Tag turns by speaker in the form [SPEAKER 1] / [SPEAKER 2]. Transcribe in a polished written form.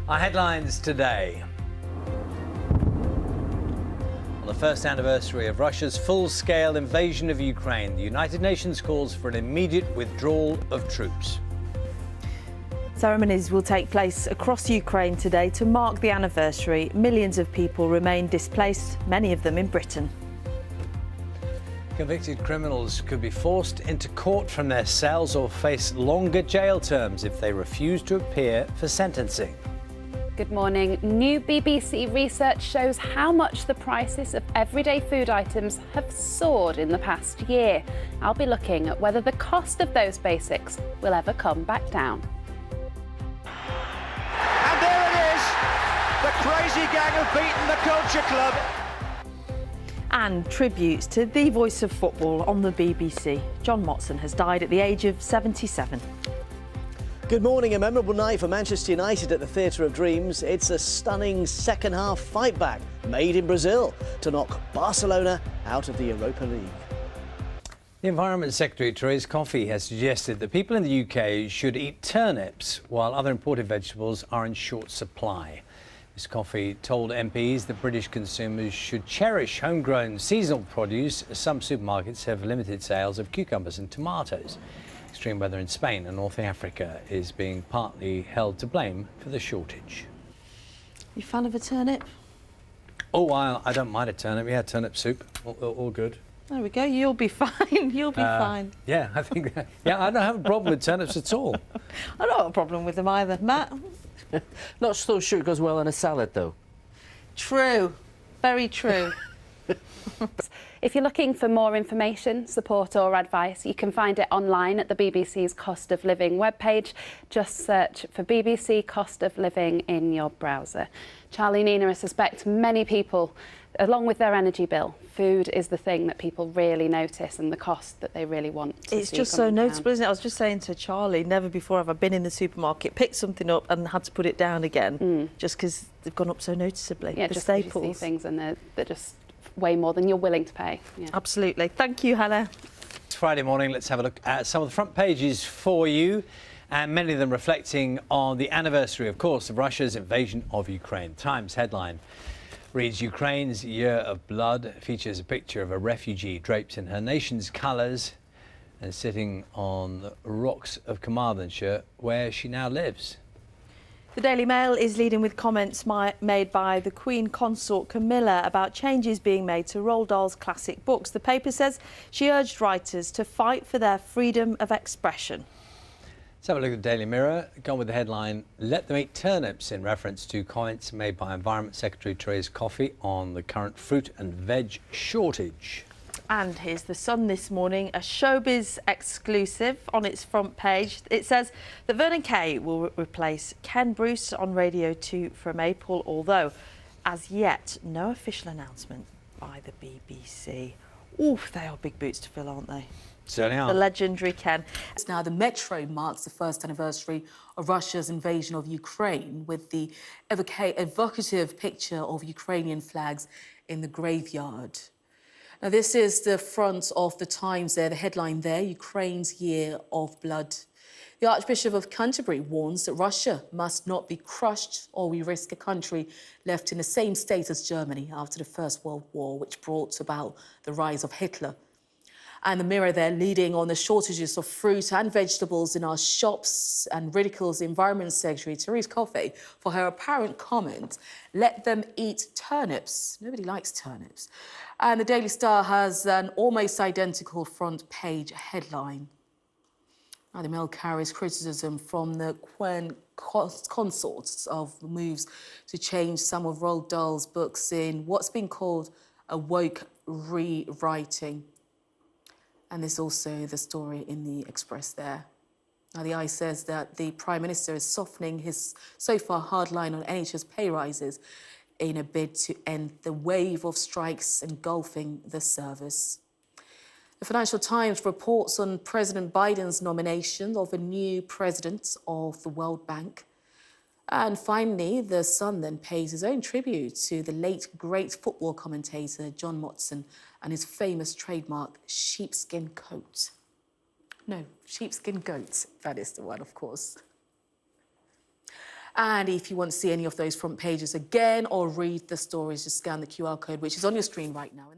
[SPEAKER 1] Our headlines today. On the first anniversary of Russia's full-scale invasion of Ukraine, the United Nations calls for an immediate withdrawal of troops.
[SPEAKER 2] Ceremonies will take place across Ukraine today to mark the anniversary. Millions of people remain displaced, many of them in Britain.
[SPEAKER 1] Convicted criminals could be forced into court from their cells or face longer jail terms if they refuse to appear for sentencing.
[SPEAKER 3] Good morning. New BBC research shows how much the prices of everyday food items have soared in the past year. I'll be looking at whether the cost of those basics will ever come back down.
[SPEAKER 4] And there it is! The crazy gang have beaten the Culture Club.
[SPEAKER 2] And tributes to the voice of football on the BBC. John Motson has died at the age of 77.
[SPEAKER 5] Good morning. A memorable night for Manchester United at the Theatre of Dreams. It's a stunning second-half fight-back made in Brazil to knock Barcelona out of the Europa League.
[SPEAKER 1] The Environment Secretary, Therese Coffey, has suggested that people in the UK should eat turnips while other imported vegetables are in short supply. Ms Coffey told MPs that British consumers should cherish homegrown seasonal produce, as some supermarkets have limited sales of cucumbers and tomatoes. Extreme weather in Spain and North Africa is being partly held to blame for the shortage.
[SPEAKER 2] You fan of a turnip?
[SPEAKER 1] Oh, I don't mind a turnip. Yeah, turnip soup, all good.
[SPEAKER 2] There we go. You'll be fine. You'll be fine.
[SPEAKER 1] Yeah, I think. Yeah, I don't have a problem with turnips at all.
[SPEAKER 2] I don't have a problem with them either, Matt.
[SPEAKER 6] Not so sure it goes well on a salad, though.
[SPEAKER 2] True. Very true.
[SPEAKER 3] If you're looking for more information, support or advice, you can find it online at the BBC's Cost of Living webpage. Just search for BBC Cost of Living in your browser. Charlie, Nina, I suspect many people, along with their energy bill, food is the thing that people really notice and the cost that they really want to
[SPEAKER 2] It's
[SPEAKER 3] see
[SPEAKER 2] just so
[SPEAKER 3] coming down.
[SPEAKER 2] noticeable, isn't it? I was just saying to Charlie, never before have I been in the supermarket, picked something up and had to put it down again, just because they've gone up so noticeably.
[SPEAKER 3] Yeah,
[SPEAKER 2] the
[SPEAKER 3] just 'cause you
[SPEAKER 2] staples.
[SPEAKER 3] see things and they're just way more than you're willing to pay. Yeah.
[SPEAKER 2] Absolutely. Thank you, Hannah.
[SPEAKER 1] It's Friday morning. Let's have a look at some of the front pages for you, and many of them reflecting on the anniversary, of course, of Russia's invasion of Ukraine. Times headline reads, Ukraine's Year of Blood, features a picture of a refugee draped in her nation's colours and sitting on the rocks of Carmarthenshire, where she now lives.
[SPEAKER 2] The Daily Mail is leading with comments made by the Queen Consort Camilla about changes being made to Roald Dahl's classic books. The paper says she urged writers to fight for their freedom of expression.
[SPEAKER 1] Let's have a look at the Daily Mirror. Gone with the headline, Let them eat turnips, in reference to comments made by Environment Secretary Therese Coffey on the current fruit and veg shortage.
[SPEAKER 2] And here's The Sun this morning, a showbiz exclusive on its front page. It says that Vernon Kay will replace Ken Bruce on Radio 2 from April, although as yet no official announcement by the BBC. Oof, they are big boots to fill, aren't they?
[SPEAKER 1] Certainly are.
[SPEAKER 2] The legendary Ken.
[SPEAKER 7] Now, the Metro marks the first anniversary of Russia's invasion of Ukraine with the evocative picture of Ukrainian flags in the graveyard. Now, this is the front of the Times there, the headline there, Ukraine's Year of Blood. The Archbishop of Canterbury warns that Russia must not be crushed or we risk a country left in the same state as Germany after the First World War, which brought about the rise of Hitler. And the Mirror there leading on the shortages of fruit and vegetables in our shops and ridicules the Environment Secretary, Therese Coffey, for her apparent comment, let them eat turnips. Nobody likes turnips. And the Daily Star has an almost identical front page headline. Now, the Mail carries criticism from the Queen Consorts of moves to change some of Roald Dahl's books in what's been called a woke rewriting. And there's also the story in the Express there. Now, the Eye says that the Prime Minister is softening his so far hard line on NHS pay rises in a bid to end the wave of strikes engulfing the service. The Financial Times reports on President Biden's nomination of a new president of the World Bank. And finally, The Sun then pays his own tribute to the late great football commentator John Motson and his famous trademark sheepskin coat. No, sheepskin goat, that is the one, of course. And if you want to see any of those front pages again or read the stories, just scan the QR code, which is on your screen right now.